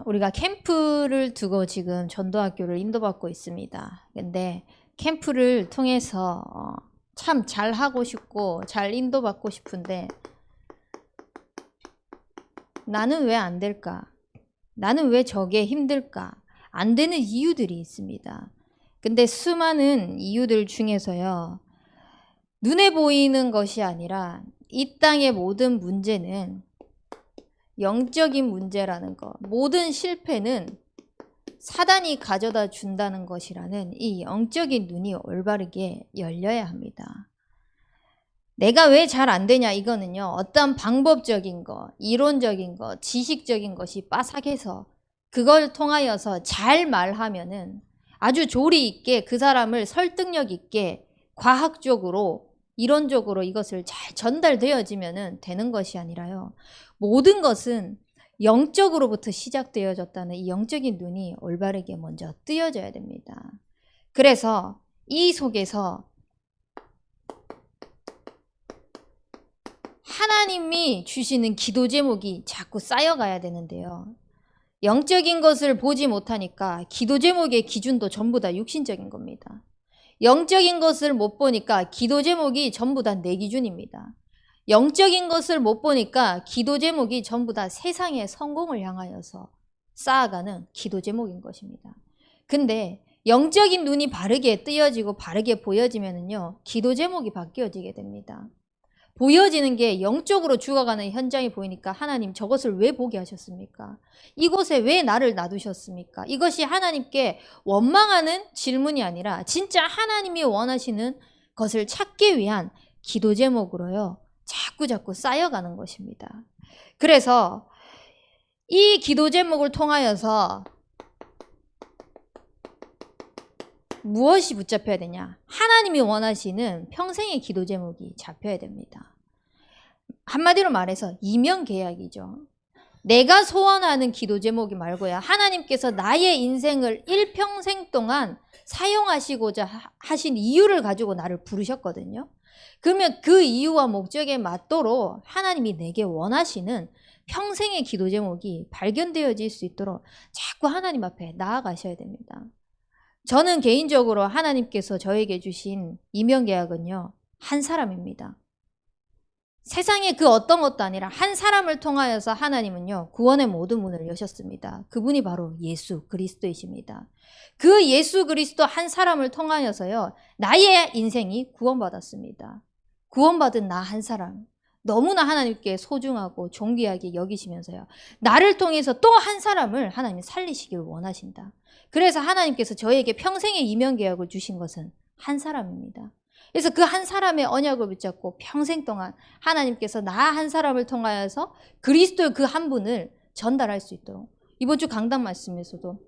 우리가 캠프를 두고 지금 전도학교를 인도받고 있습니다. 근데 캠프를 통해서 참 잘하고 싶고 잘 인도받고 싶은데 나는 왜 안 될까? 나는 왜 저게 힘들까? 안 되는 이유들이 있습니다. 근데 수많은 이유들 중에서요, 눈에 보이는 것이 아니라 이 땅의 모든 문제는 영적인 문제라는 것, 모든 실패는 사단이 가져다 준다는 것이라는 이 영적인 눈이 올바르게 열려야 합니다. 내가 왜 잘 안 되냐, 이거는요, 어떤 방법적인 것, 이론적인 것, 지식적인 것이 빠삭해서 그걸 통하여서 잘 말하면은 아주 조리 있게 그 사람을 설득력 있게 과학적으로 이론적으로 이것을 잘 전달되어지면은 되는 것이 아니라요, 모든 것은 영적으로부터 시작되어졌다는 이 영적인 눈이 올바르게 먼저 뜨여져야 됩니다. 그래서 이 속에서 하나님이 주시는 기도 제목이 자꾸 쌓여가야 되는데요, 영적인 것을 보지 못하니까 기도 제목의 기준도 전부 다 육신적인 겁니다. 영적인 것을 못 보니까 기도 제목이 전부 다 내 기준입니다. 영적인 것을 못 보니까 기도 제목이 전부 다 세상의 성공을 향하여서 쌓아가는 기도 제목인 것입니다. 근데 영적인 눈이 바르게 뜨여지고 바르게 보여지면은요, 기도 제목이 바뀌어지게 됩니다. 보여지는 게 영적으로 죽어가는 현장이 보이니까 하나님 저것을 왜 보게 하셨습니까? 이곳에 왜 나를 놔두셨습니까? 이것이 하나님께 원망하는 질문이 아니라 진짜 하나님이 원하시는 것을 찾기 위한 기도 제목으로요, 자꾸 쌓여가는 것입니다. 그래서 이 기도 제목을 통하여서 무엇이 붙잡혀야 되냐? 하나님이 원하시는 평생의 기도 제목이 잡혀야 됩니다. 한마디로 말해서 이명계약이죠. 내가 소원하는 기도 제목이 말고야 하나님께서 나의 인생을 일평생 동안 사용하시고자 하신 이유를 가지고 나를 부르셨거든요. 그러면 그 이유와 목적에 맞도록 하나님이 내게 원하시는 평생의 기도 제목이 발견되어질 수 있도록 자꾸 하나님 앞에 나아가셔야 됩니다. 저는 개인적으로 하나님께서 저에게 주신 이명계약은요, 한 사람입니다. 세상에 그 어떤 것도 아니라 한 사람을 통하여서 하나님은요, 구원의 모든 문을 여셨습니다. 그분이 바로 예수 그리스도이십니다. 그 예수 그리스도 한 사람을 통하여서요, 나의 인생이 구원받았습니다. 구원받은 나 한 사람, 너무나 하나님께 소중하고 존귀하게 여기시면서요, 나를 통해서 또 한 사람을 하나님이 살리시길 원하신다. 그래서 하나님께서 저에게 평생의 이명계약을 주신 것은 한 사람입니다. 그래서 그 한 사람의 언약을 붙잡고 평생 동안 하나님께서 나 한 사람을 통하여서 그리스도의 그 한 분을 전달할 수 있도록, 이번 주 강단 말씀에서도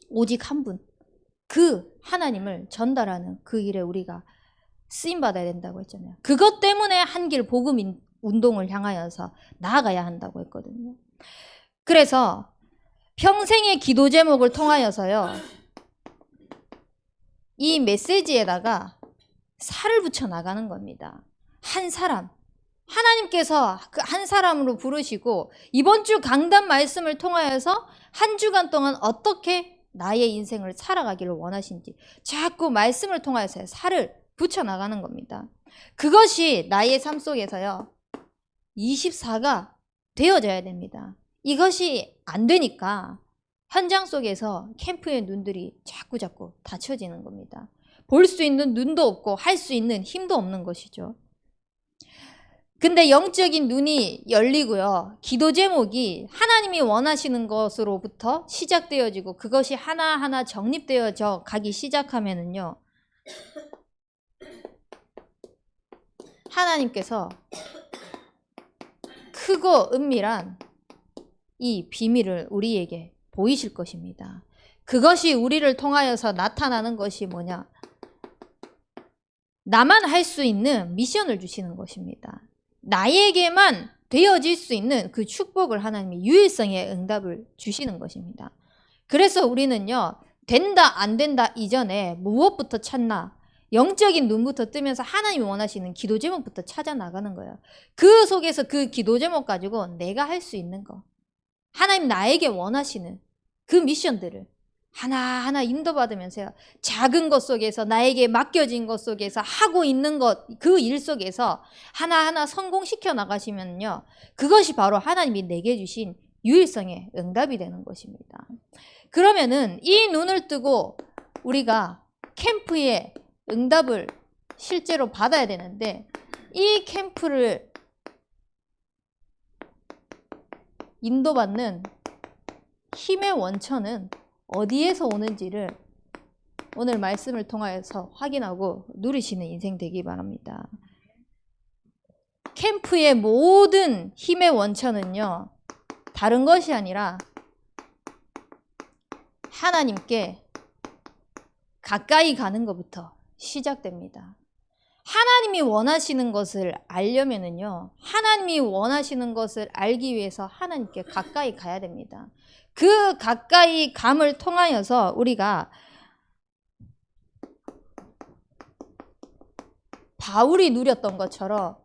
오직 한 분, 그 하나님을 전달하는 그 일에 우리가 쓰임받아야 된다고 했잖아요. 그것 때문에 한 길 복음 운동을 향하여서 나아가야 한다고 했거든요. 그래서 평생의 기도 제목을 통하여서요, 이 메시지에다가 살을 붙여 나가는 겁니다. 한 사람, 하나님께서 그 한 사람으로 부르시고 이번 주 강단 말씀을 통하여서 한 주간 동안 어떻게 나의 인생을 살아가기를 원하신지 자꾸 말씀을 통하여서 살을 붙여 나가는 겁니다. 그것이 나의 삶 속에서요, 24가 되어져야 됩니다. 이것이 안 되니까 현장 속에서 캠프의 눈들이 자꾸 닫혀지는 겁니다. 볼 수 있는 눈도 없고 할 수 있는 힘도 없는 것이죠. 근데 영적인 눈이 열리고요, 기도 제목이 하나님이 원하시는 것으로부터 시작되어지고 그것이 하나하나 정립되어져 가기 시작하면은요, 하나님께서 크고 은밀한 이 비밀을 우리에게 보이실 것입니다. 그것이 우리를 통하여서 나타나는 것이 뭐냐? 나만 할 수 있는 미션을 주시는 것입니다. 나에게만 되어질 수 있는 그 축복을 하나님이 유일성의 응답을 주시는 것입니다. 그래서 우리는요, 된다 안 된다 이전에 무엇부터 찾나? 영적인 눈부터 뜨면서 하나님이 원하시는 기도 제목부터 찾아 나가는 거예요. 그 속에서 그 기도 제목 가지고 내가 할 수 있는 거, 하나님 나에게 원하시는 그 미션들을 하나하나 인도받으면서요. 작은 것 속에서 나에게 맡겨진 것 속에서 하고 있는 것, 그 일 속에서 하나하나 성공시켜 나가시면요. 그것이 바로 하나님이 내게 주신 유일성의 응답이 되는 것입니다. 그러면은 이 눈을 뜨고 우리가 캠프의 응답을 실제로 받아야 되는데 이 캠프를 인도받는 힘의 원천은 어디에서 오는지를 오늘 말씀을 통하여서 확인하고 누리시는 인생 되기 바랍니다. 캠프의 모든 힘의 원천은요, 다른 것이 아니라 하나님께 가까이 가는 것부터 시작됩니다. 하나님이 원하시는 것을 알려면은요, 하나님이 원하시는 것을 알기 위해서 하나님께 가까이 가야 됩니다. 그 가까이 감을 통하여서 우리가 바울이 누렸던 것처럼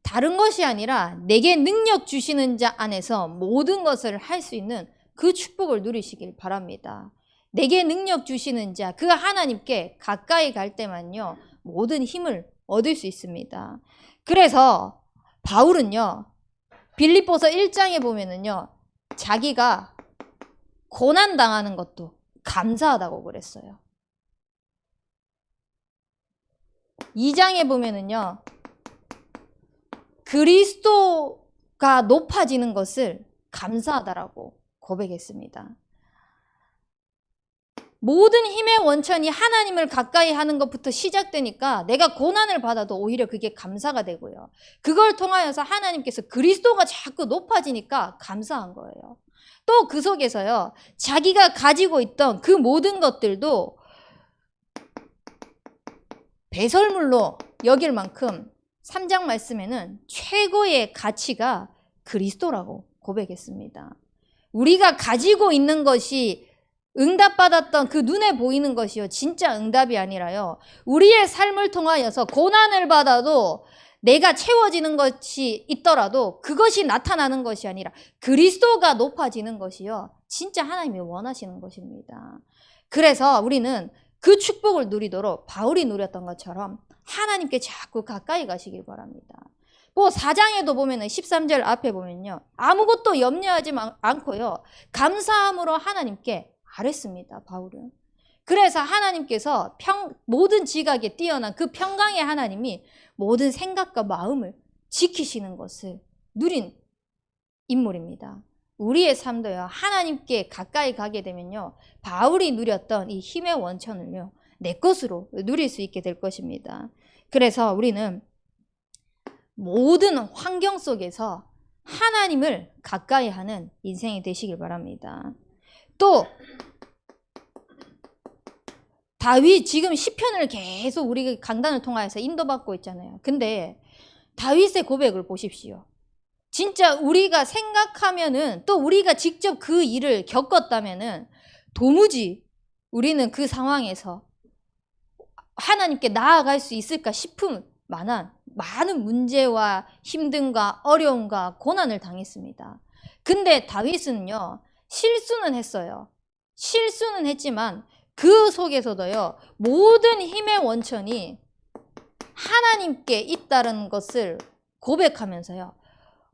다른 것이 아니라 내게 능력 주시는 자 안에서 모든 것을 할 수 있는 그 축복을 누리시길 바랍니다. 내게 능력 주시는 자, 그 하나님께 가까이 갈 때만요, 모든 힘을 얻을 수 있습니다. 그래서 바울은요, 빌립보서 1장에 보면은요, 자기가 고난당하는 것도 감사하다고 그랬어요. 2장에 보면은요, 그리스도가 높아지는 것을 감사하다라고 고백했습니다. 모든 힘의 원천이 하나님을 가까이 하는 것부터 시작되니까 내가 고난을 받아도 오히려 그게 감사가 되고요. 그걸 통하여서 하나님께서 그리스도가 자꾸 높아지니까 감사한 거예요. 또 그 속에서요, 자기가 가지고 있던 그 모든 것들도 배설물로 여길 만큼 3장 말씀에는 최고의 가치가 그리스도라고 고백했습니다. 우리가 가지고 있는 것이 응답받았던 그 눈에 보이는 것이요, 진짜 응답이 아니라요, 우리의 삶을 통하여서 고난을 받아도 내가 채워지는 것이 있더라도 그것이 나타나는 것이 아니라 그리스도가 높아지는 것이요, 진짜 하나님이 원하시는 것입니다. 그래서 우리는 그 축복을 누리도록 바울이 누렸던 것처럼 하나님께 자꾸 가까이 가시길 바랍니다. 뭐 4장에도 보면은 13절 앞에 보면요, 아무것도 염려하지 않고요, 감사함으로 하나님께 아뢰습니다, 바울은. 그래서 하나님께서 모든 지각에 뛰어난 그 평강의 하나님이 모든 생각과 마음을 지키시는 것을 누린 인물입니다. 우리의 삶도요, 하나님께 가까이 가게 되면요, 바울이 누렸던 이 힘의 원천을요, 내 것으로 누릴 수 있게 될 것입니다. 그래서 우리는 모든 환경 속에서 하나님을 가까이 하는 인생이 되시길 바랍니다. 또 다윗, 지금 시편을 계속 우리 강단을 통하여서 인도받고 있잖아요. 근데 다윗의 고백을 보십시오. 진짜 우리가 생각하면은, 또 우리가 직접 그 일을 겪었다면은 도무지 우리는 그 상황에서 하나님께 나아갈 수 있을까 싶은 많은 문제와 힘듦과 어려움과 고난을 당했습니다. 근데 다윗은요, 실수는 했어요. 실수는 했지만 그 속에서도요, 모든 힘의 원천이 하나님께 있다는 것을 고백하면서요,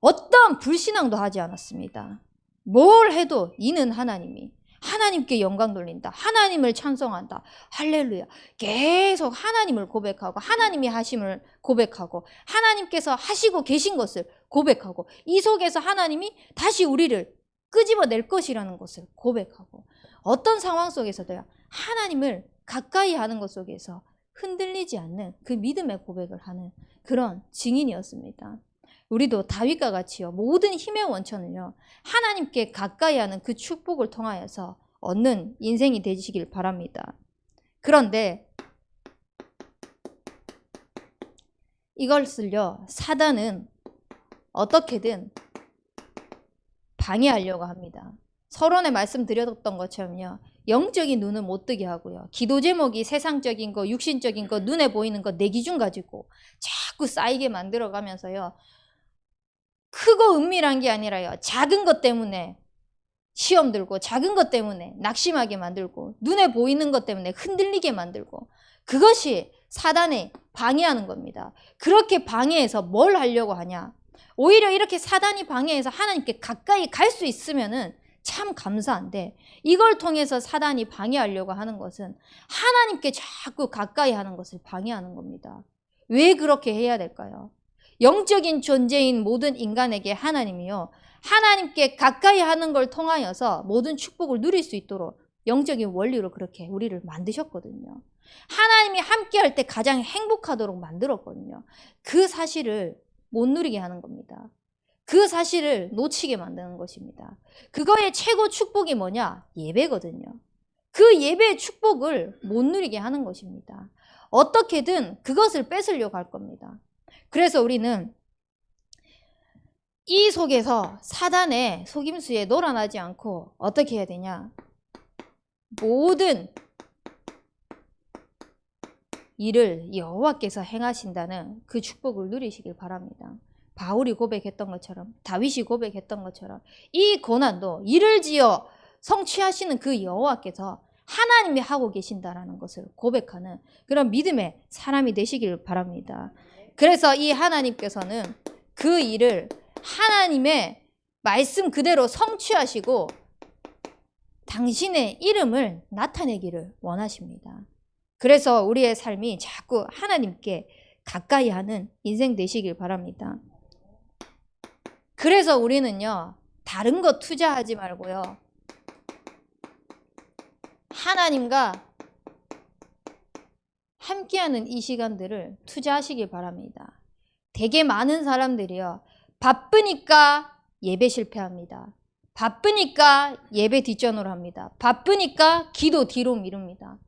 어떠한 불신앙도 하지 않았습니다. 뭘 해도 이는 하나님께 영광 돌린다, 하나님을 찬송한다, 할렐루야, 계속 하나님을 고백하고 하나님이 하심을 고백하고 하나님께서 하시고 계신 것을 고백하고 이 속에서 하나님이 다시 우리를 끄집어낼 것이라는 것을 고백하고, 어떤 상황 속에서도요, 하나님을 가까이 하는 것 속에서 흔들리지 않는 그 믿음의 고백을 하는 그런 증인이었습니다. 우리도 다윗과 같이요, 모든 힘의 원천을요, 하나님께 가까이 하는 그 축복을 통하여서 얻는 인생이 되시길 바랍니다. 그런데 이것을요, 사단은 어떻게든 방해하려고 합니다. 서론에 말씀드렸던 것처럼요, 영적인 눈은 못 뜨게 하고요, 기도 제목이 세상적인 거, 육신적인 거, 눈에 보이는 거 내 기준 가지고 자꾸 쌓이게 만들어가면서요, 크고 은밀한 게 아니라요, 작은 것 때문에 시험 들고 작은 것 때문에 낙심하게 만들고 눈에 보이는 것 때문에 흔들리게 만들고 그것이 사단이 방해하는 겁니다. 그렇게 방해해서 뭘 하려고 하냐? 오히려 이렇게 사단이 방해해서 하나님께 가까이 갈 수 있으면은 참 감사한데 이걸 통해서 사단이 방해하려고 하는 것은 하나님께 자꾸 가까이 하는 것을 방해하는 겁니다. 왜 그렇게 해야 될까요? 영적인 존재인 모든 인간에게 하나님이요, 하나님께 가까이 하는 걸 통하여서 모든 축복을 누릴 수 있도록 영적인 원리로 그렇게 우리를 만드셨거든요. 하나님이 함께할 때 가장 행복하도록 만들었거든요. 그 사실을 못 누리게 하는 겁니다. 그 사실을 놓치게 만드는 것입니다. 그거의 최고 축복이 뭐냐? 예배거든요. 그 예배의 축복을 못 누리게 하는 것입니다. 어떻게든 그것을 뺏으려고 할 겁니다. 그래서 우리는 이 속에서 사단의 속임수에 놀아나지 않고 어떻게 해야 되냐? 모든 일을 여호와께서 행하신다는 그 축복을 누리시길 바랍니다. 바울이 고백했던 것처럼, 다윗이 고백했던 것처럼 이 고난도 일을 지어 성취하시는 그 여호와께서 하나님이 하고 계신다라는 것을 고백하는 그런 믿음의 사람이 되시길 바랍니다. 그래서 이 하나님께서는 그 일을 하나님의 말씀 그대로 성취하시고 당신의 이름을 나타내기를 원하십니다. 그래서 우리의 삶이 자꾸 하나님께 가까이 하는 인생 되시길 바랍니다. 그래서 우리는요, 다른 거 투자하지 말고요, 하나님과 함께하는 이 시간들을 투자하시길 바랍니다. 되게 많은 사람들이요, 바쁘니까 예배 실패합니다. 바쁘니까 예배 뒷전으로 합니다. 바쁘니까 기도 뒤로 미룹니다.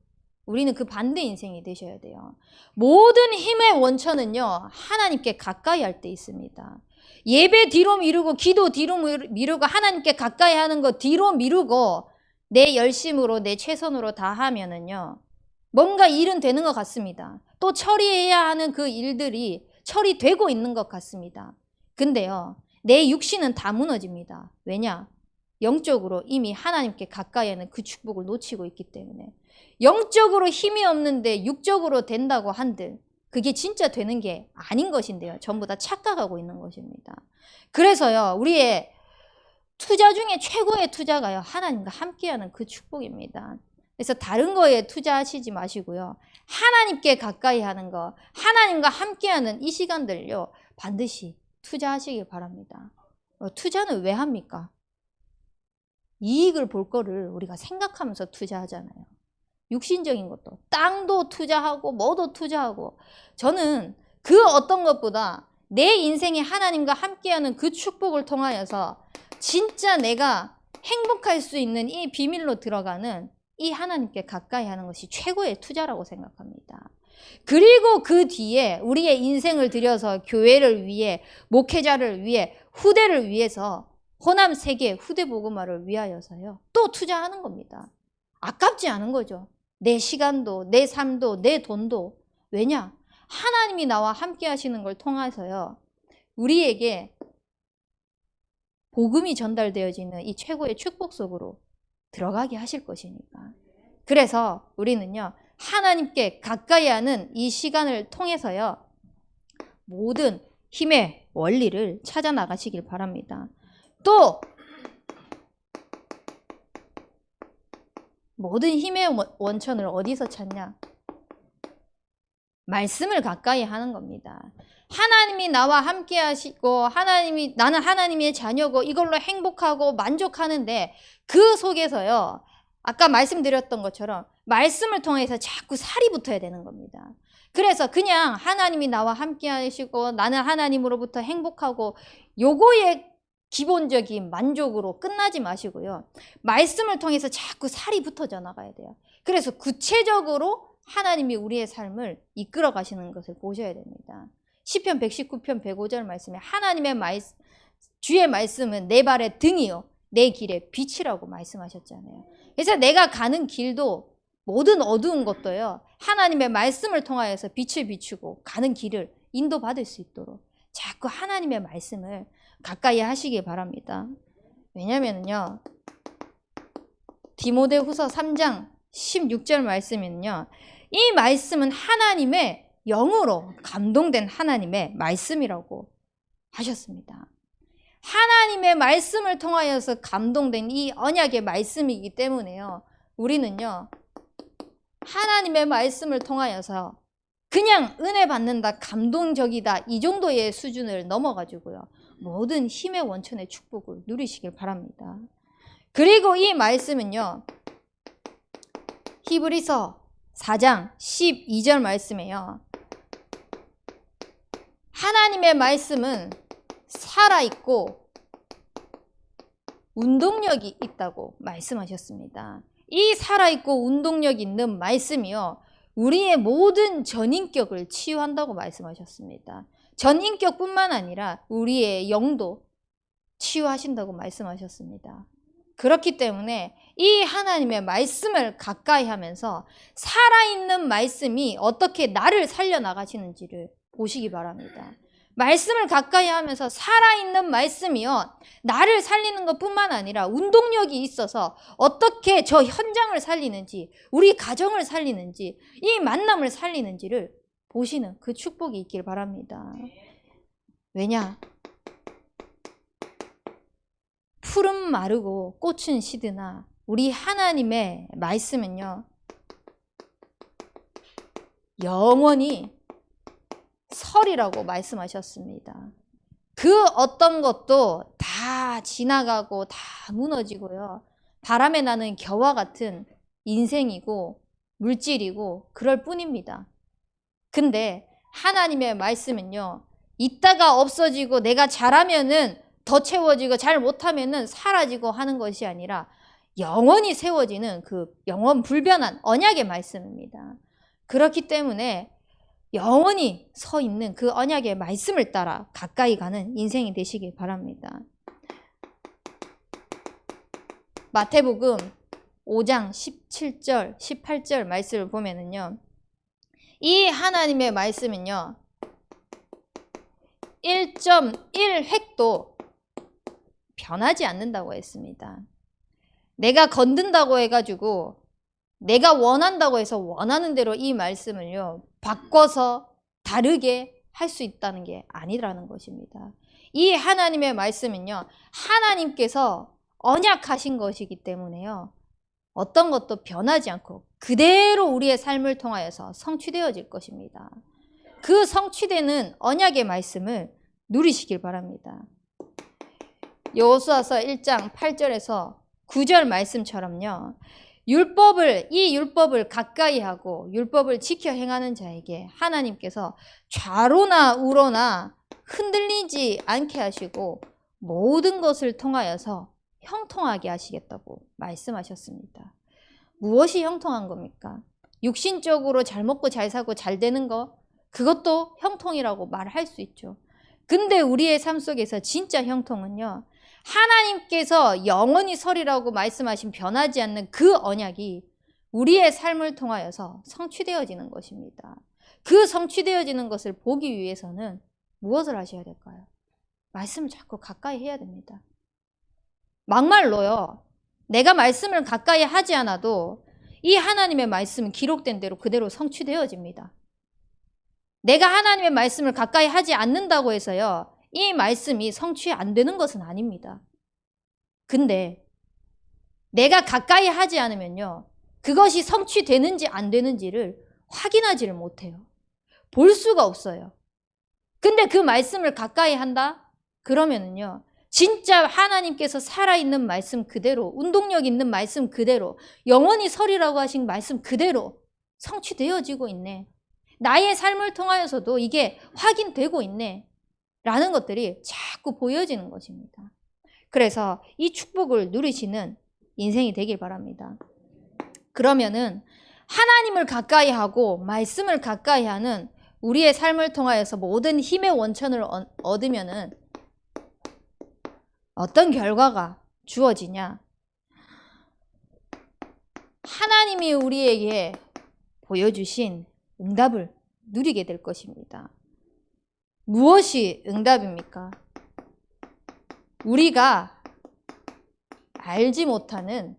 우리는 그 반대 인생이 되셔야 돼요. 모든 힘의 원천은요, 하나님께 가까이 할 때 있습니다. 예배 뒤로 미루고 기도 뒤로 미루고 하나님께 가까이 하는 거 뒤로 미루고 내 열심으로 내 최선으로 다 하면은요, 뭔가 일은 되는 것 같습니다. 또 처리해야 하는 그 일들이 처리되고 있는 것 같습니다. 근데요, 내 육신은 다 무너집니다. 왜냐? 영적으로 이미 하나님께 가까이 하는 그 축복을 놓치고 있기 때문에. 영적으로 힘이 없는데 육적으로 된다고 한들 그게 진짜 되는 게 아닌 것인데요. 전부 다 착각하고 있는 것입니다. 그래서요, 우리의 투자 중에 최고의 투자가요, 하나님과 함께하는 그 축복입니다. 그래서 다른 거에 투자하시지 마시고요, 하나님께 가까이 하는 거, 하나님과 함께하는 이 시간들요, 반드시 투자하시길 바랍니다. 투자는 왜 합니까? 이익을 볼 거를 우리가 생각하면서 투자하잖아요. 육신적인 것도, 땅도 투자하고 뭐도 투자하고, 저는 그 어떤 것보다 내 인생에 하나님과 함께하는 그 축복을 통하여서 진짜 내가 행복할 수 있는 이 비밀로 들어가는 이 하나님께 가까이 하는 것이 최고의 투자라고 생각합니다. 그리고 그 뒤에 우리의 인생을 들여서 교회를 위해, 목회자를 위해, 후대를 위해서, 호남 세계 후대 복음화를 위하여서요, 또 투자하는 겁니다. 아깝지 않은 거죠. 내 시간도, 내 삶도, 내 돈도. 왜냐? 하나님이 나와 함께 하시는 걸 통해서요, 우리에게 복음이 전달되어지는 이 최고의 축복 속으로 들어가게 하실 것이니까. 그래서 우리는요, 하나님께 가까이 하는 이 시간을 통해서요, 모든 힘의 원리를 찾아 나가시길 바랍니다. 또 모든 힘의 원천을 어디서 찾냐? 말씀을 가까이 하는 겁니다. 하나님이 나와 함께 하시고 나는 하나님의 자녀고 이걸로 행복하고 만족하는데 그 속에서요, 아까 말씀드렸던 것처럼 말씀을 통해서 자꾸 살이 붙어야 되는 겁니다. 그래서 그냥 하나님이 나와 함께 하시고 나는 하나님으로부터 행복하고 요거에 기본적인 만족으로 끝나지 마시고요, 말씀을 통해서 자꾸 살이 붙어져 나가야 돼요. 그래서 구체적으로 하나님이 우리의 삶을 이끌어 가시는 것을 보셔야 됩니다. 시편 119편 105절 말씀에 하나님의 주의 말씀은 내 발의 등이요 내 길의 빛이라고 말씀하셨잖아요. 그래서 내가 가는 길도 모든 어두운 것도요, 하나님의 말씀을 통하여서 빛을 비추고 가는 길을 인도받을 수 있도록 자꾸 하나님의 말씀을 가까이 하시기 바랍니다. 왜냐면요, 디모데후서 3장 16절 말씀은요. 이 말씀은 하나님의 영으로 감동된 하나님의 말씀이라고 하셨습니다. 하나님의 말씀을 통하여서 감동된 이 언약의 말씀이기 때문에요. 우리는요. 하나님의 말씀을 통하여서 그냥 은혜 받는다, 감동적이다 이 정도의 수준을 넘어가지고요. 모든 힘의 원천의 축복을 누리시길 바랍니다. 그리고 이 말씀은요. 히브리서 4장 12절 말씀에요. 하나님의 말씀은 살아있고 운동력이 있다고 말씀하셨습니다. 이 살아있고 운동력 있는 말씀이요. 우리의 모든 전인격을 치유한다고 말씀하셨습니다. 전인격뿐만 아니라 우리의 영도 치유하신다고 말씀하셨습니다. 그렇기 때문에 이 하나님의 말씀을 가까이 하면서 살아있는 말씀이 어떻게 나를 살려나가시는지를 보시기 바랍니다. 말씀을 가까이 하면서 살아있는 말씀이요. 나를 살리는 것뿐만 아니라 운동력이 있어서 어떻게 저 현장을 살리는지, 우리 가정을 살리는지, 이 만남을 살리는지를 보시는 그 축복이 있길 바랍니다. 왜냐? 풀은 마르고 꽃은 시드나 우리 하나님의 말씀은요. 영원히 설이라고 말씀하셨습니다. 그 어떤 것도 다 지나가고 다 무너지고요. 바람에 나는 겨와 같은 인생이고 물질이고 그럴 뿐입니다. 근데 하나님의 말씀은요. 있다가 없어지고 내가 잘하면은 더 채워지고 잘 못하면은 사라지고 하는 것이 아니라 영원히 세워지는 그 영원 불변한 언약의 말씀입니다. 그렇기 때문에 영원히 서 있는 그 언약의 말씀을 따라 가까이 가는 인생이 되시길 바랍니다. 마태복음 5장 17절, 18절 말씀을 보면은요. 이 하나님의 말씀은요. 1.1획도 변하지 않는다고 했습니다. 내가 건든다고 해가지고 내가 원한다고 해서 원하는 대로 이 말씀을요. 바꿔서 다르게 할 수 있다는 게 아니라는 것입니다. 이 하나님의 말씀은요. 하나님께서 언약하신 것이기 때문에요. 어떤 것도 변하지 않고 그대로 우리의 삶을 통하여서 성취되어질 것입니다. 그 성취되는 언약의 말씀을 누리시길 바랍니다. 여호수아서 1장 8절에서 9절 말씀처럼요. 이 율법을 가까이 하고 율법을 지켜 행하는 자에게 하나님께서 좌로나 우로나 흔들리지 않게 하시고 모든 것을 통하여서 형통하게 하시겠다고 말씀하셨습니다. 무엇이 형통한 겁니까? 육신적으로 잘 먹고 잘 사고 잘 되는 거, 그것도 형통이라고 말할 수 있죠. 근데 우리의 삶 속에서 진짜 형통은요. 하나님께서 영원히 설이라고 말씀하신 변하지 않는 그 언약이 우리의 삶을 통하여서 성취되어지는 것입니다. 그 성취되어지는 것을 보기 위해서는 무엇을 하셔야 될까요? 말씀을 자꾸 가까이 해야 됩니다. 막말로요. 내가 말씀을 가까이 하지 않아도 이 하나님의 말씀은 기록된 대로 그대로 성취되어집니다. 내가 하나님의 말씀을 가까이 하지 않는다고 해서요. 이 말씀이 성취 안 되는 것은 아닙니다. 근데 내가 가까이 하지 않으면요. 그것이 성취되는지 안 되는지를 확인하지를 못해요. 볼 수가 없어요. 근데 그 말씀을 가까이 한다? 그러면은요. 진짜 하나님께서 살아있는 말씀 그대로, 운동력 있는 말씀 그대로, 영원히 설이라고 하신 말씀 그대로 성취되어지고 있네. 나의 삶을 통하여서도 이게 확인되고 있네. 라는 것들이 자꾸 보여지는 것입니다. 그래서 이 축복을 누리시는 인생이 되길 바랍니다. 그러면은 하나님을 가까이 하고 말씀을 가까이 하는 우리의 삶을 통하여서 모든 힘의 원천을 얻으면은 어떤 결과가 주어지냐? 하나님이 우리에게 보여주신 응답을 누리게 될 것입니다. 무엇이 응답입니까? 우리가 알지 못하는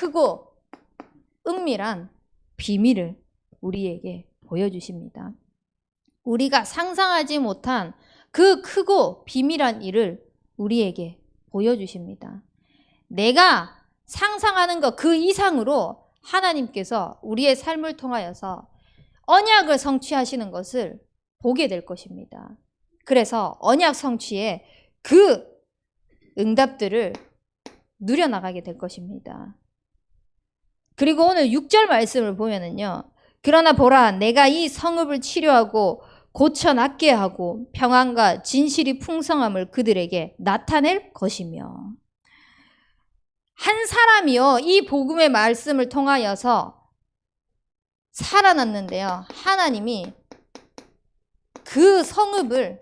크고 은밀한 비밀을 우리에게 보여주십니다. 우리가 상상하지 못한 그 크고 비밀한 일을 우리에게 보여주십니다. 내가 상상하는 것 그 이상으로 하나님께서 우리의 삶을 통하여서 언약을 성취하시는 것을 보게 될 것입니다. 그래서 언약 성취의 그 응답들을 누려나가게 될 것입니다. 그리고 오늘 6절 말씀을 보면은요. 그러나 보라, 내가 이 성읍을 치료하고 고쳐 낫게 하고 평안과 진실이 풍성함을 그들에게 나타낼 것이며. 한 사람이요, 이 복음의 말씀을 통하여서 살아났는데요. 하나님이 그 성읍을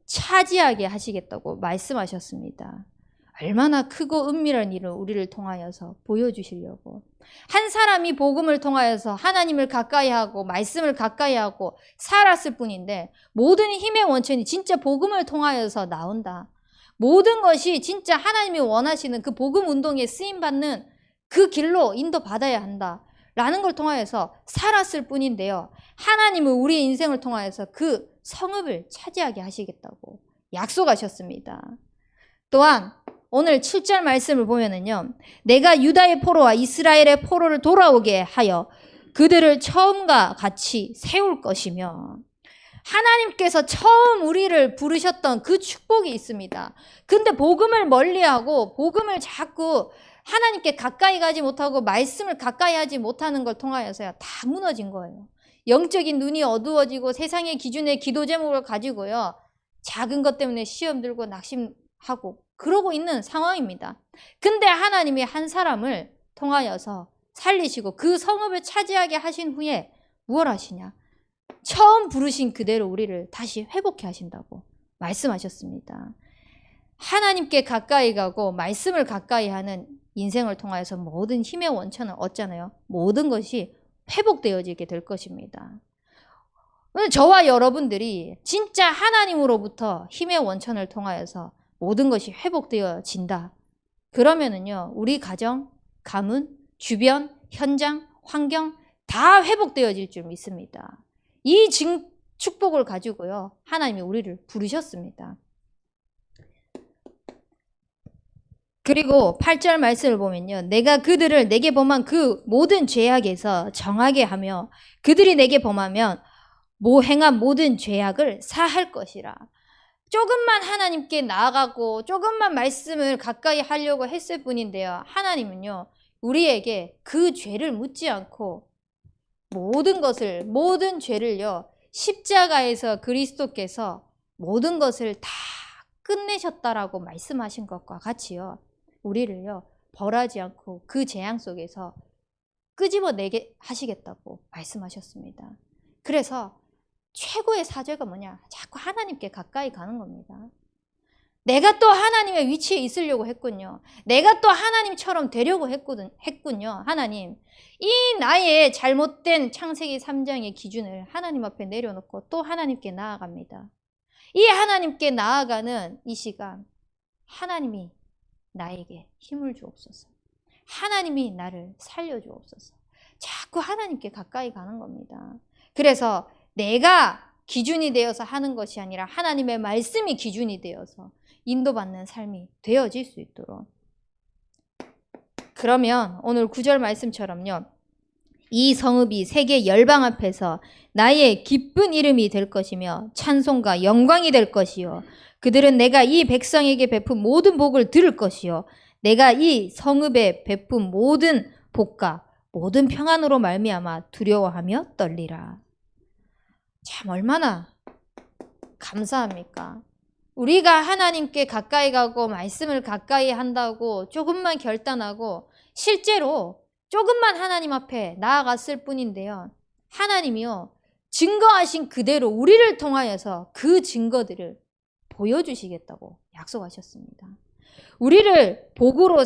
차지하게 하시겠다고 말씀하셨습니다. 얼마나 크고 은밀한 일을 우리를 통하여서 보여주시려고. 한 사람이 복음을 통하여서 하나님을 가까이 하고 말씀을 가까이 하고 살았을 뿐인데, 모든 힘의 원천이 진짜 복음을 통하여서 나온다. 모든 것이 진짜 하나님이 원하시는 그 복음 운동에 쓰임받는 그 길로 인도받아야 한다 라는 걸 통하여서 살았을 뿐인데요. 하나님은 우리의 인생을 통하여서 그 성읍을 차지하게 하시겠다고 약속하셨습니다. 또한 오늘 7절 말씀을 보면은요. 내가 유다의 포로와 이스라엘의 포로를 돌아오게 하여 그들을 처음과 같이 세울 것이며. 하나님께서 처음 우리를 부르셨던 그 축복이 있습니다. 근데 복음을 멀리하고 복음을 자꾸 하나님께 가까이 가지 못하고 말씀을 가까이 하지 못하는 걸 통하여서요. 다 무너진 거예요. 영적인 눈이 어두워지고 세상의 기준의 기도 제목을 가지고요. 작은 것 때문에 시험 들고 낙심하고 그러고 있는 상황입니다. 근데 하나님이 한 사람을 통하여서 살리시고 그 성읍을 차지하게 하신 후에 무엇 하시냐? 처음 부르신 그대로 우리를 다시 회복해 하신다고 말씀하셨습니다. 하나님께 가까이 가고 말씀을 가까이 하는 인생을 통하여서 모든 힘의 원천을 얻잖아요. 모든 것이 회복되어지게 될 것입니다. 오늘 저와 여러분들이 진짜 하나님으로부터 힘의 원천을 통하여서 모든 것이 회복되어진다. 그러면은요, 우리 가정, 가문, 주변, 현장, 환경 다 회복되어질 줄 믿습니다. 이 축복을 가지고요, 하나님이 우리를 부르셨습니다. 그리고 8절 말씀을 보면요. 내가 그들을 내게 범한 그 모든 죄악에서 정하게 하며 그들이 내게 범하면 행한 모든 죄악을 사할 것이라. 조금만 하나님께 나아가고 조금만 말씀을 가까이 하려고 했을 뿐인데요. 하나님은요, 우리에게 그 죄를 묻지 않고 모든 죄를요, 십자가에서 그리스도께서 모든 것을 다 끝내셨다라고 말씀하신 것과 같이요. 우리를요, 벌하지 않고 그 재앙 속에서 끄집어내게 하시겠다고 말씀하셨습니다. 그래서 최고의 사죄가 뭐냐? 자꾸 하나님께 가까이 가는 겁니다. 내가 또 하나님의 위치에 있으려고 했군요. 내가 또 하나님처럼 되려고 했군요. 하나님, 이 나의 잘못된 창세기 3장의 기준을 하나님 앞에 내려놓고 또 하나님께 나아갑니다. 이 하나님께 나아가는 이 시간, 하나님이 나에게 힘을 주옵소서. 하나님이 나를 살려주옵소서. 자꾸 하나님께 가까이 가는 겁니다. 그래서 내가 기준이 되어서 하는 것이 아니라 하나님의 말씀이 기준이 되어서 인도받는 삶이 되어질 수 있도록. 그러면 오늘 9절 말씀처럼요. 이 성읍이 세계 열방 앞에서 나의 기쁜 이름이 될 것이며 찬송과 영광이 될 것이요. 그들은 내가 이 백성에게 베푼 모든 복을 들을 것이요. 내가 이 성읍에 베푼 모든 복과 모든 평안으로 말미암아 두려워하며 떨리라. 참 얼마나 감사합니까? 우리가 하나님께 가까이 가고 말씀을 가까이 한다고 조금만 결단하고 실제로 조금만 하나님 앞에 나아갔을 뿐인데요. 하나님이요, 증거하신 그대로 우리를 통하여서 그 증거들을 보여주시겠다고 약속하셨습니다. 우리를 복으로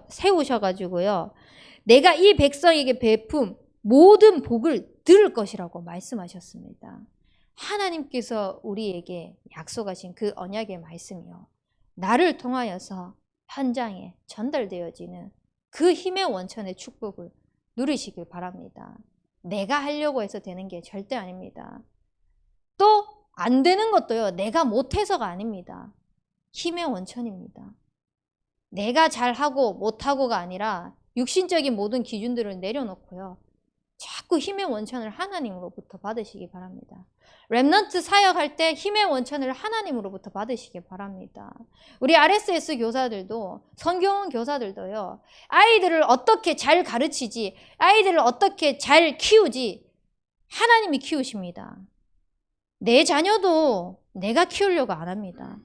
세우셔가지고요. 내가 이 백성에게 베품 모든 복을 들을 것이라고 말씀하셨습니다. 하나님께서 우리에게 약속하신 그 언약의 말씀이요. 나를 통하여서 현장에 전달되어지는 그 힘의 원천의 축복을 누리시길 바랍니다. 내가 하려고 해서 되는 게 절대 아닙니다. 또 안 되는 것도요, 내가 못해서가 아닙니다. 힘의 원천입니다. 내가 잘하고 못하고가 아니라 육신적인 모든 기준들을 내려놓고요, 자꾸 힘의 원천을 하나님으로부터 받으시기 바랍니다. 렘넌트 사역할 때 힘의 원천을 하나님으로부터 받으시기 바랍니다. 우리 RSS 교사들도, 성경원 교사들도요, 아이들을 어떻게 잘 가르치지, 아이들을 어떻게 잘 키우지, 하나님이 키우십니다. 내 자녀도 내가 키우려고 안 합니다.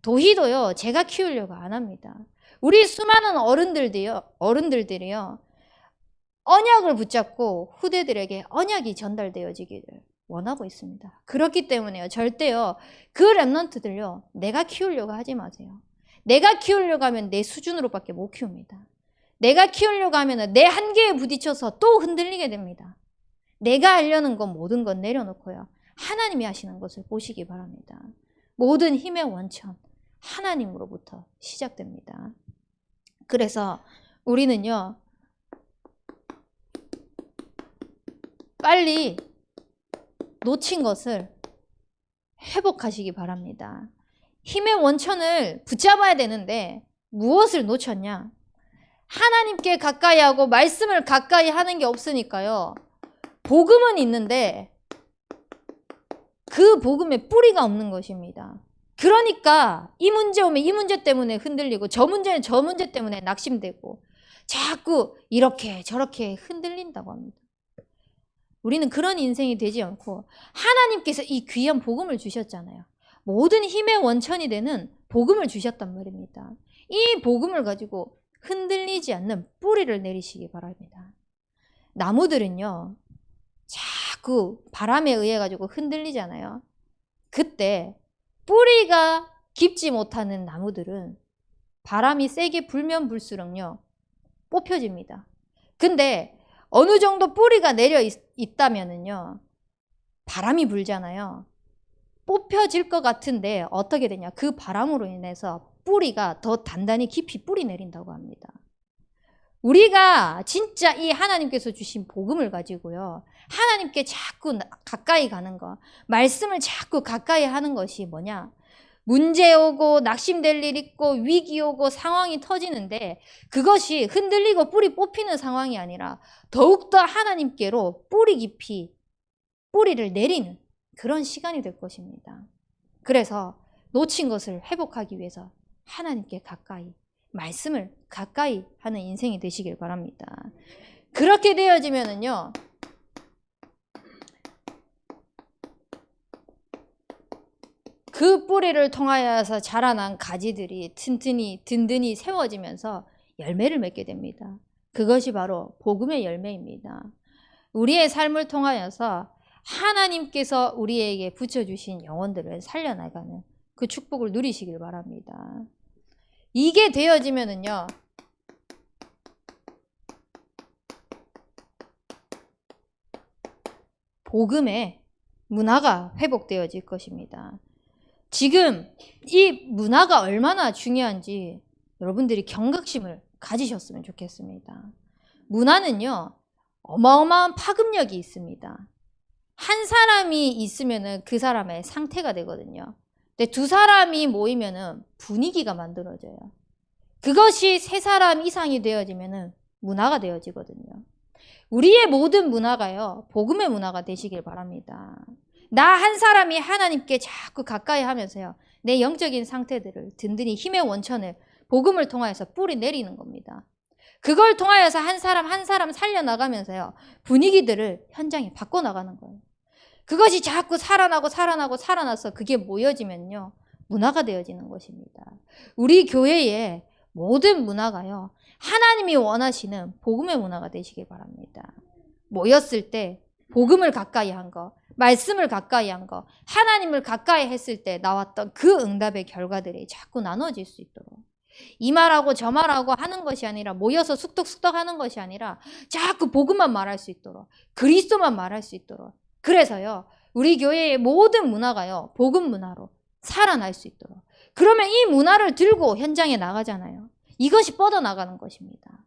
도희도요, 제가 키우려고 안 합니다. 우리 수많은 어른들이요, 언약을 붙잡고 후대들에게 언약이 전달되어지기를 원하고 있습니다. 그렇기 때문에요, 절대요, 그 렘넌트들요, 내가 키우려고 하지 마세요. 내가 키우려고 하면 내 수준으로밖에 못 키웁니다. 내가 키우려고 하면 내 한계에 부딪혀서 또 흔들리게 됩니다. 내가 하려는 건 모든 건 내려놓고요, 하나님이 하시는 것을 보시기 바랍니다. 모든 힘의 원천, 하나님으로부터 시작됩니다. 그래서 우리는요, 빨리 놓친 것을 회복하시기 바랍니다. 힘의 원천을 붙잡아야 되는데 무엇을 놓쳤냐? 하나님께 가까이 하고 말씀을 가까이 하는 게 없으니까요, 복음은 있는데 그 복음에 뿌리가 없는 것입니다. 그러니까 이 문제 오면 이 문제 때문에 흔들리고, 저 문제는 저 문제 때문에 낙심되고, 자꾸 이렇게 저렇게 흔들린다고 합니다. 우리는 그런 인생이 되지 않고, 하나님께서 이 귀한 복음을 주셨잖아요. 모든 힘의 원천이 되는 복음을 주셨단 말입니다. 이 복음을 가지고 흔들리지 않는 뿌리를 내리시기 바랍니다. 나무들은요, 자꾸 바람에 의해 가지고 흔들리잖아요. 그때 뿌리가 깊지 못하는 나무들은 바람이 세게 불면 불수록요, 뽑혀집니다. 근데 어느 정도 뿌리가 내려 있다면은요, 바람이 불잖아요. 뽑혀질 것 같은데 어떻게 되냐? 그 바람으로 인해서 뿌리가 더 단단히 깊이 뿌리 내린다고 합니다. 우리가 진짜 이 하나님께서 주신 복음을 가지고요, 하나님께 자꾸 가까이 가는 거, 말씀을 자꾸 가까이 하는 것이 뭐냐? 문제 오고 낙심될 일 있고 위기 오고 상황이 터지는데, 그것이 흔들리고 뿌리 뽑히는 상황이 아니라 더욱더 하나님께로 뿌리 깊이 뿌리를 내리는 그런 시간이 될 것입니다. 그래서 놓친 것을 회복하기 위해서 하나님께 가까이, 말씀을 가까이 하는 인생이 되시길 바랍니다. 그렇게 되어지면은요, 그 뿌리를 통하여서 자라난 가지들이 든든히 세워지면서 열매를 맺게 됩니다. 그것이 바로 복음의 열매입니다. 우리의 삶을 통하여서 하나님께서 우리에게 붙여주신 영혼들을 살려나가는 그 축복을 누리시길 바랍니다. 이게 되어지면은요, 복음의 문화가 회복되어질 것입니다. 지금 이 문화가 얼마나 중요한지 여러분들이 경각심을 가지셨으면 좋겠습니다. 문화는요, 어마어마한 파급력이 있습니다. 한 사람이 있으면은 그 사람의 상태가 되거든요. 근데 두 사람이 모이면은 분위기가 만들어져요. 그것이 세 사람 이상이 되어지면은 문화가 되어지거든요. 우리의 모든 문화가요, 복음의 문화가 되시길 바랍니다. 나 한 사람이 하나님께 자꾸 가까이 하면서요, 내 영적인 상태들을 든든히 힘의 원천을 복음을 통하여서 뿌리 내리는 겁니다. 그걸 통하여서 한 사람 한 사람 살려나가면서요, 분위기들을 현장에 바꿔나가는 거예요. 그것이 자꾸 살아나서 그게 모여지면요, 문화가 되어지는 것입니다. 우리 교회의 모든 문화가요, 하나님이 원하시는 복음의 문화가 되시길 바랍니다. 모였을 때 복음을 가까이 한 거, 말씀을 가까이 한 거, 하나님을 가까이 했을 때 나왔던 그 응답의 결과들이 자꾸 나눠질 수 있도록, 이 말하고 저 말하고 하는 것이 아니라, 모여서 쑥덕쑥덕 하는 것이 아니라 자꾸 복음만 말할 수 있도록, 그리스도만 말할 수 있도록, 그래서요, 우리 교회의 모든 문화가요, 복음 문화로 살아날 수 있도록, 그러면 이 문화를 들고 현장에 나가잖아요. 이것이 뻗어나가는 것입니다.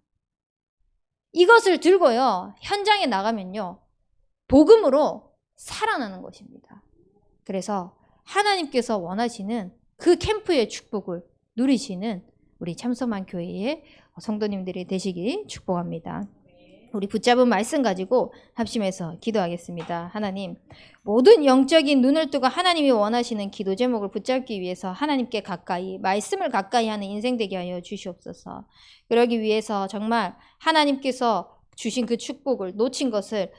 이것을 들고요, 현장에 나가면요, 복음으로 살아나는 것입니다. 그래서 하나님께서 원하시는 그 캠프의 축복을 누리시는 우리 참소만 교회의 성도님들이 되시기 축복합니다. 우리 붙잡은 말씀 가지고 합심해서 기도하겠습니다. 하나님, 모든 영적인 눈을 뜨고 하나님이 원하시는 기도 제목을 붙잡기 위해서 하나님께 가까이, 말씀을 가까이 하는 인생 되게 하여 주시옵소서. 그러기 위해서 정말 하나님께서 주신 그 축복을 놓친 것을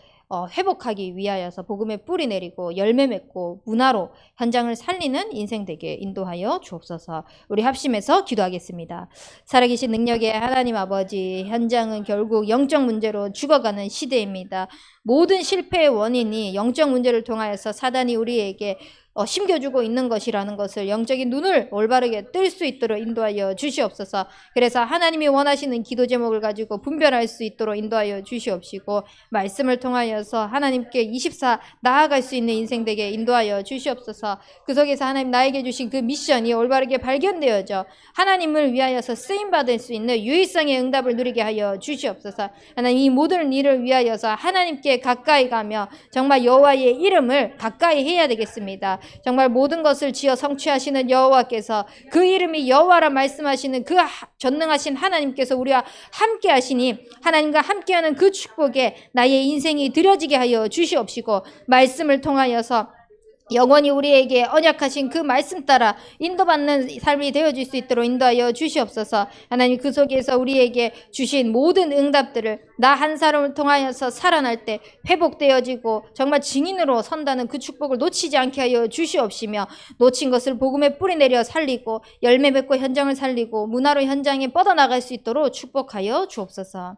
회복하기 위하여서 복음의 뿌리 내리고 열매 맺고 문화로 현장을 살리는 인생 되게 인도하여 주옵소서. 우리 합심해서 기도하겠습니다. 살아계신 능력의 하나님 아버지, 현장은 결국 영적 문제로 죽어가는 시대입니다. 모든 실패의 원인이 영적 문제를 통하여서 사단이 우리에게 심겨주고 있는 것이라는 것을 영적인 눈을 올바르게 뜰 수 있도록 인도하여 주시옵소서. 그래서 하나님이 원하시는 기도 제목을 가지고 분별할 수 있도록 인도하여 주시옵시고, 말씀을 통하여서 하나님께 24 나아갈 수 있는 인생 되게 인도하여 주시옵소서. 그 속에서 하나님 나에게 주신 그 미션이 올바르게 발견되어져 하나님을 위하여서 쓰임받을 수 있는 유일성의 응답을 누리게 하여 주시옵소서. 하나님, 이 모든 일을 위하여서 하나님께 가까이 가며 정말 여호와의 이름을 가까이 해야 되겠습니다. 정말 모든 것을 지어 성취하시는 여호와께서, 그 이름이 여호와라 말씀하시는 그 전능하신 하나님께서 우리와 함께 하시니 하나님과 함께하는 그 축복에 나의 인생이 드려지게 하여 주시옵시고, 말씀을 통하여서 영원히 우리에게 언약하신 그 말씀 따라 인도받는 삶이 되어질 수 있도록 인도하여 주시옵소서. 하나님, 그 속에서 우리에게 주신 모든 응답들을 나 한 사람을 통하여서 살아날 때 회복되어지고 정말 증인으로 선다는 그 축복을 놓치지 않게 하여 주시옵시며, 놓친 것을 복음에 뿌리내려 살리고 열매 맺고 현장을 살리고 문화로 현장에 뻗어나갈 수 있도록 축복하여 주옵소서.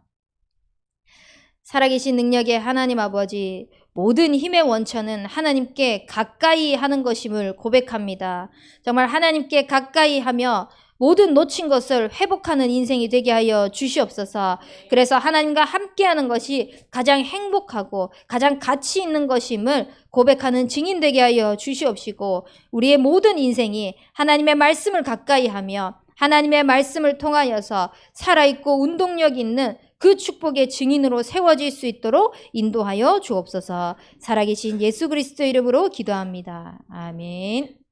살아계신 능력의 하나님 아버지, 모든 힘의 원천은 하나님께 가까이 하는 것임을 고백합니다. 정말 하나님께 가까이 하며 모든 놓친 것을 회복하는 인생이 되게 하여 주시옵소서. 그래서 하나님과 함께하는 것이 가장 행복하고 가장 가치 있는 것임을 고백하는 증인 되게 하여 주시옵시고, 우리의 모든 인생이 하나님의 말씀을 가까이 하며 하나님의 말씀을 통하여서 살아있고 운동력 있는 그 축복의 증인으로 세워질 수 있도록 인도하여 주옵소서. 살아계신 예수 그리스도 이름으로 기도합니다. 아멘.